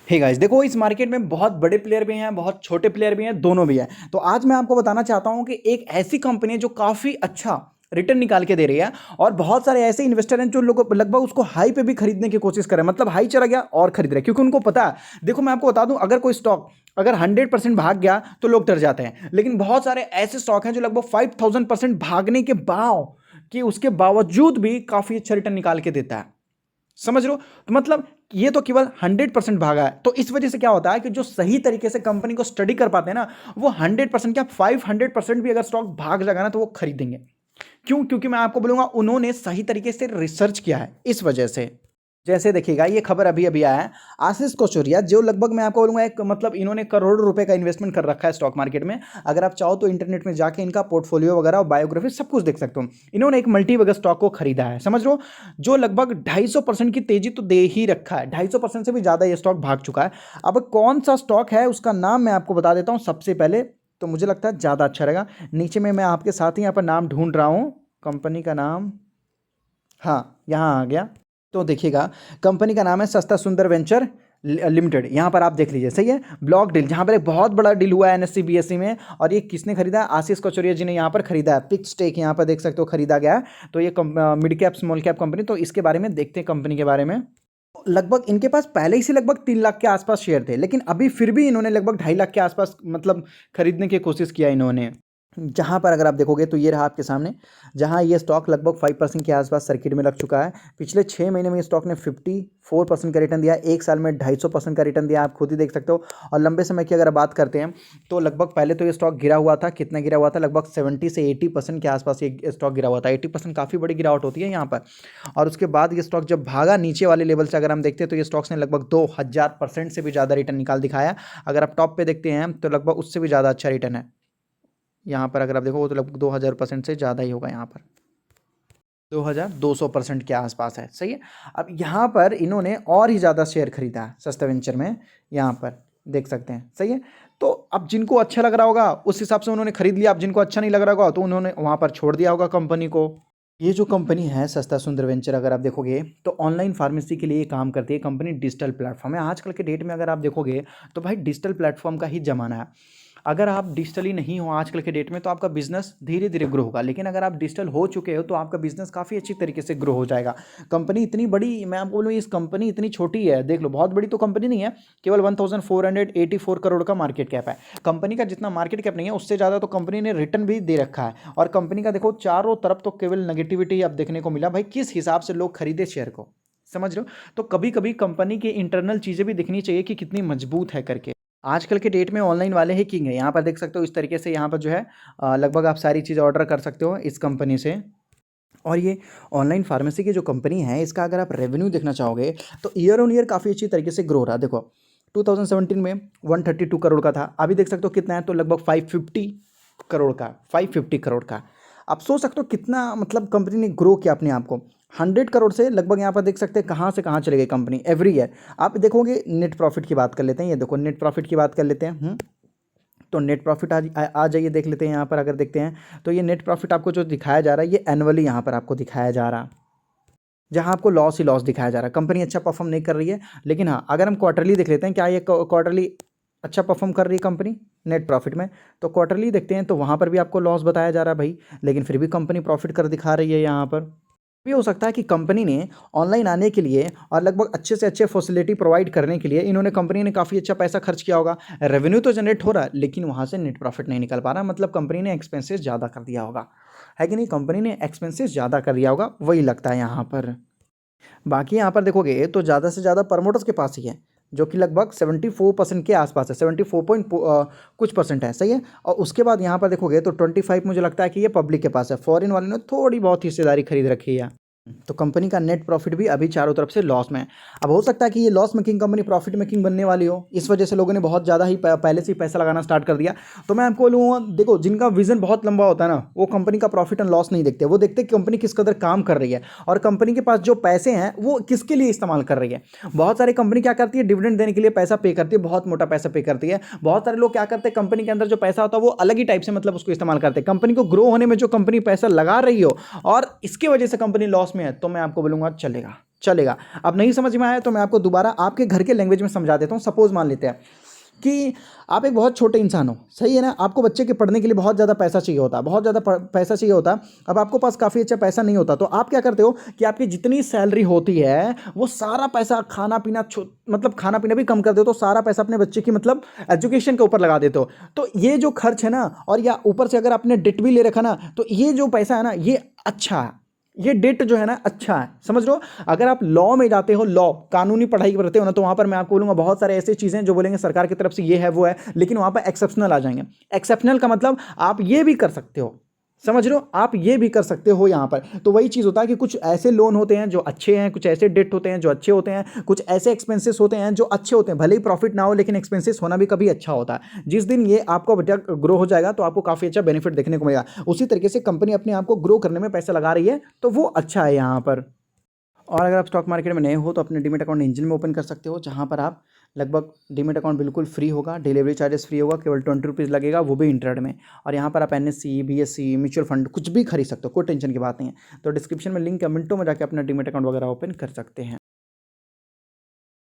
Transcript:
Hey guys, देखो इस market में बहुत बड़े प्लेयर भी हैं, बहुत छोटे प्लेयर भी हैं, दोनों भी हैं। तो आज मैं आपको बताना चाहता हूं कि एक ऐसी कंपनी है जो काफ़ी अच्छा रिटर्न निकाल के दे रही है, और बहुत सारे ऐसे इन्वेस्टर हैं जो लोग लगभग उसको हाई पे भी खरीदने की कोशिश कर रहे हैं। मतलब हाई चला गया और खरीद रहे हैं, क्योंकि उनको पता है। देखो मैं आपको बता दूं, अगर कोई स्टॉक अगर 100% भाग गया तो लोग डर जाते हैं, लेकिन बहुत सारे ऐसे स्टॉक हैं जो लगभग 5000% भागने के बाद कि उसके बावजूद भी काफ़ी अच्छा रिटर्न निकाल के देता है। समझ रहे हो? तो मतलब ये तो केवल 100% भागा है। तो इस वजह से क्या होता है कि जो सही तरीके से कंपनी को स्टडी कर पाते हैं ना, वो 100% क्या 500% भी अगर स्टॉक भाग जाएगा ना तो वो खरीदेंगे। क्यों? क्योंकि मैं आपको बोलूंगा उन्होंने सही तरीके से रिसर्च किया है, इस वजह से। जैसे देखिएगा, ये खबर अभी अभी आया है, आशीष कौशरिया जो लगभग मैं आपको बोलूंगा एक मतलब इन्होंने करोड़ों रुपए का इन्वेस्टमेंट कर रखा है स्टॉक मार्केट में। अगर आप चाहो तो इंटरनेट में जाके इनका पोर्टफोलियो वगैरह और बायोग्राफी सब कुछ देख सकते हो। इन्होंने एक मल्टी बगर स्टॉक को खरीदा है, समझ लो, जो लगभग 250% की तेजी तो दे ही रखा है। 250% से भी ज्यादा ये स्टॉक भाग चुका है। अब कौन सा स्टॉक है उसका नाम मैं आपको बता देता हूं सबसे पहले, तो मुझे लगता है ज्यादा अच्छा रहेगा। नीचे में मैं आपके साथ ही यहाँ पर नाम ढूंढ रहा हूँ, कंपनी का नाम, हाँ यहाँ आ गया। तो देखिएगा, कंपनी का नाम है सस्ता सुंदर वेंचर लिमिटेड। यहाँ पर आप देख लीजिए, सही है। ब्लॉक डील, जहाँ पर एक बहुत बड़ा डील हुआ है एनएससी बीएसई में, और ये किसने खरीदा है? आशीष कौशरिया जी ने यहाँ पर खरीदा है। पिक स्टेक यहाँ पर देख सकते हो खरीदा गया है। तो ये mid cap small cap company, तो इसके बारे में देखते हैं कंपनी के बारे में। लगभग इनके पास पहले ही से लगभग 3 लाख के आसपास शेयर थे, लेकिन अभी फिर भी इन्होंने लगभग 2.5 लाख के आसपास मतलब खरीदने की कोशिश किया इन्होंने। जहाँ पर अगर आप देखोगे तो ये रहा आपके सामने, जहाँ ये स्टॉक लगभग 5% के आसपास सर्किट में लग चुका है। पिछले 6 महीने में ये स्टॉक ने 54% का रिटर्न दिया, एक साल में 250% का रिटर्न दिया, आप खुद ही देख सकते हो। और लंबे समय की अगर बात करते हैं तो लगभग पहले तो ये स्टॉक गिरा हुआ था, कितना गिरा हुआ था? लगभग 70 से 80% के आसपास ये स्टॉक गिरा हुआ था। 80% काफ़ी बड़ी गिरावट होती है यहाँ पर। और उसके बाद ये स्टॉक जब भागा नीचे वाले लेवल से अगर हम देखते हैं तो ये स्टॉक्स ने लगभग 2000% से भी ज़्यादा रिटर्न निकाल दिखाया। अगर आप टॉप पे देखते हैं तो लगभग उससे भी ज़्यादा अच्छा रिटर्न है यहाँ पर। अगर आप देखो तो लगभग 2000% से ज़्यादा ही होगा यहाँ पर, 2200% के आसपास है, सही है। अब यहाँ पर इन्होंने और ही ज़्यादा शेयर खरीदा है सस्ता वेंचर में, यहाँ पर देख सकते हैं, सही है। तो अब जिनको अच्छा लग रहा होगा उस हिसाब से उन्होंने खरीद लिया, अब जिनको अच्छा नहीं लग रहा होगा तो उन्होंने वहाँ पर छोड़ दिया होगा कंपनी को। ये जो कंपनी है सस्ता सुंदर वेंचर, अगर आप देखोगे तो ऑनलाइन फार्मेसी के लिए काम करती है कंपनी। डिजिटल प्लेटफॉर्म है आजकल के डेट में, अगर आप देखोगे तो भाई डिजिटल प्लेटफॉर्म का ही जमाना है। अगर आप डिजिटली नहीं हो आजकल के डेट में तो आपका बिजनेस धीरे धीरे ग्रो होगा, लेकिन अगर आप डिजिटल हो चुके हो तो आपका बिजनेस काफ़ी अच्छी तरीके से ग्रो हो जाएगा। कंपनी इतनी बड़ी, मैं आपको बोलूँ इस कंपनी इतनी छोटी है, देख लो, बहुत बड़ी तो कंपनी नहीं है। केवल 1484 करोड़ का मार्केट कैप है। कंपनी का जितना मार्केट कैप नहीं है उससे ज़्यादा तो कंपनी ने रिटर्न भी दे रखा है। और कंपनी का देखो चारों तरफ तो केवल नेगेटिविटी अब देखने को मिला। भाई किस हिसाब से लोग खरीदे शेयर को, समझ रहे हो? तो कभी कभी कंपनी की इंटरनल चीज़ें भी दिखनी चाहिए कि कितनी मजबूत है करके। आजकल के डेट में ऑनलाइन वाले ही किंग है। यहाँ पर देख सकते हो इस तरीके से, यहाँ पर जो है लगभग आप सारी चीज़ ऑर्डर कर सकते हो इस कंपनी से। और ये ऑनलाइन फार्मेसी की जो कंपनी है, इसका अगर आप रेवेन्यू देखना चाहोगे तो ईयर ऑन ईयर काफ़ी अच्छी तरीके से ग्रो रहा है। देखो 2017 में 132 करोड़ का था, अभी देख सकते हो कितना है, तो लगभग 550 करोड़ का। आप सोच सकते हो कितना मतलब कंपनी ने ग्रो किया अपने आप को। 100 करोड़ से लगभग यहाँ पर देख सकते हैं कहाँ से कहाँ चले गई कंपनी एवरी ईयर। आप देखोगे, नेट प्रॉफिट की बात कर लेते हैं, ये देखो नेट प्रॉफिट की बात कर लेते हैं। तो नेट प्रॉफिट आ जाइए, देख लेते हैं यहाँ पर। अगर देखते हैं तो ये नेट प्रॉफिट आपको जो दिखाया जा रहा है ये एनुअली यहाँ पर आपको दिखाया जा रहा है, जहाँ आपको लॉस ही लॉस दिखाया जा रहा है। कंपनी अच्छा परफॉर्म नहीं कर रही है, लेकिन हाँ अगर हम क्वार्टरली देख लेते हैं, क्या ये क्वार्टरली अच्छा परफॉर्म कर रही है कंपनी नेट प्रॉफिट में? तो क्वार्टरली देखते हैं तो वहाँ पर भी आपको लॉस बताया जा रहा है भाई, लेकिन फिर भी कंपनी प्रॉफिट कर दिखा रही है यहाँ पर। भी हो सकता है कि कंपनी ने ऑनलाइन आने के लिए और लगभग अच्छे से अच्छे फैसिलिटी प्रोवाइड करने के लिए इन्होंने कंपनी ने काफ़ी अच्छा पैसा खर्च किया होगा। रेवेन्यू तो जनरेट हो रहा है, लेकिन वहाँ से नेट प्रॉफिट नहीं निकल पा रहा, मतलब कंपनी ने एक्सपेंसेस ज़्यादा कर दिया होगा, है कि नहीं? कंपनी ने एक्सपेंसेस ज़्यादा कर दिया होगा, वही लगता है यहाँ पर। बाकी यहाँ पर देखोगे तो ज़्यादा से ज़्यादा प्रमोटर्स के पास ही है, जो कि लगभग 74% के आसपास है, 74 पॉइंट कुछ परसेंट है, सही है। और उसके बाद यहाँ पर देखोगे तो 25 मुझे लगता है कि ये पब्लिक के पास है। फॉरेन वाले ने थोड़ी बहुत हिस्सेदारी खरीद रखी है। तो कंपनी का नेट प्रॉफिट भी अभी चारों तरफ से लॉस में है। अब हो सकता है कि ये loss making company profit making बनने वाली हो, इस वजह से लोगों ने बहुत ज़्यादा ही पहले से ही पैसा लगाना स्टार्ट कर दिया। तो मैं आपको बोलूँगा, देखो जिनका विजन बहुत लंबा होता है ना, वो कंपनी का प्रॉफिट एंड लॉस नहीं देखते, वो देखते कि कंपनी किस कदर काम कर रही है और कंपनी के पास जो पैसे हैं वो किसके लिए इस्तेमाल कर रही है। बहुत सारी कंपनी क्या करती है, डिविडेंड देने के लिए पैसा पे करती है, बहुत मोटा पैसा पे करती है। बहुत सारे लोग क्या करते हैं, कंपनी के अंदर जो पैसा होता है वो अलग ही टाइप से मतलब उसको इस्तेमाल करते हैं। कंपनी को ग्रो होने में जो कंपनी पैसा लगा रही हो और इसके वजह से कंपनी लॉस में है, तो मैं आपको बोलूँगा चलेगा, चलेगा। अब नहीं समझ में आया तो मैं आपको दोबारा आपके घर के लैंग्वेज में समझा देता हूँ। सपोज़ मान लेते हैं कि आप एक बहुत छोटे इंसान हो, सही है ना? आपको बच्चे के पढ़ने के लिए बहुत ज़्यादा पैसा चाहिए होता है, बहुत ज़्यादा पैसा चाहिए होता है। अब आपको पास काफ़ी अच्छा पैसा नहीं होता, तो आप क्या करते हो कि आपकी जितनी सैलरी होती है, वो सारा पैसा खाना-पीना मतलब खाना-पीना भी कम कर देते हो, सारा पैसा अपने बच्चे की मतलब एजुकेशन के ऊपर लगा देते हो। तो ये जो खर्च है ना, और या ऊपर से अगर आपने डेट भी ले रखा ना, तो ये जो पैसा है ना, ये अच्छा है। ये डेट जो है ना अच्छा है, समझ लो। अगर आप लॉ में जाते हो, लॉ कानूनी पढ़ाई करते हो ना, तो वहां पर मैं आपको बोलूंगा बहुत सारे ऐसी चीजें जो बोलेंगे सरकार की तरफ से ये है वो है, लेकिन वहां पर एक्सेप्शनल आ जाएंगे। एक्सेप्शनल का मतलब आप ये भी कर सकते हो, समझ रहे हो, आप ये भी कर सकते हो यहाँ पर। तो वही चीज़ होता है कि कुछ ऐसे लोन होते हैं जो अच्छे हैं, कुछ ऐसे डेट होते हैं जो अच्छे होते हैं, कुछ ऐसे एक्सपेंसेस होते हैं जो अच्छे होते हैं। भले ही प्रॉफिट ना हो, लेकिन एक्सपेंसेस होना भी कभी अच्छा होता है। जिस दिन ये आपका बचा ग्रो हो जाएगा तो आपको काफ़ी अच्छा बेनिफिट देखने को मिलेगा। उसी तरीके से कंपनी अपने आप को ग्रो करने में पैसा लगा रही है, तो वो अच्छा है यहाँ पर। और अगर आप स्टॉक मार्केट में नए हो तो अपने डीमैट अकाउंट एंजल में ओपन कर सकते हो, जहाँ पर आप लगभग डीमैट अकाउंट बिल्कुल फ्री होगा, डिलीवरी चार्जेस फ्री होगा, केवल 20 रुपीज़ लगेगा, वो भी इंटरनेट में। और यहाँ पर आप एनएससी, बीएससी, म्यूचुअल फंड कुछ भी खरीद सकते हो, कोई टेंशन की बात नहीं है। तो डिस्क्रिप्शन में लिंक है, मिनटों में जाकर अपना डीमैट अकाउंट वगैरह ओपन कर सकते हैं।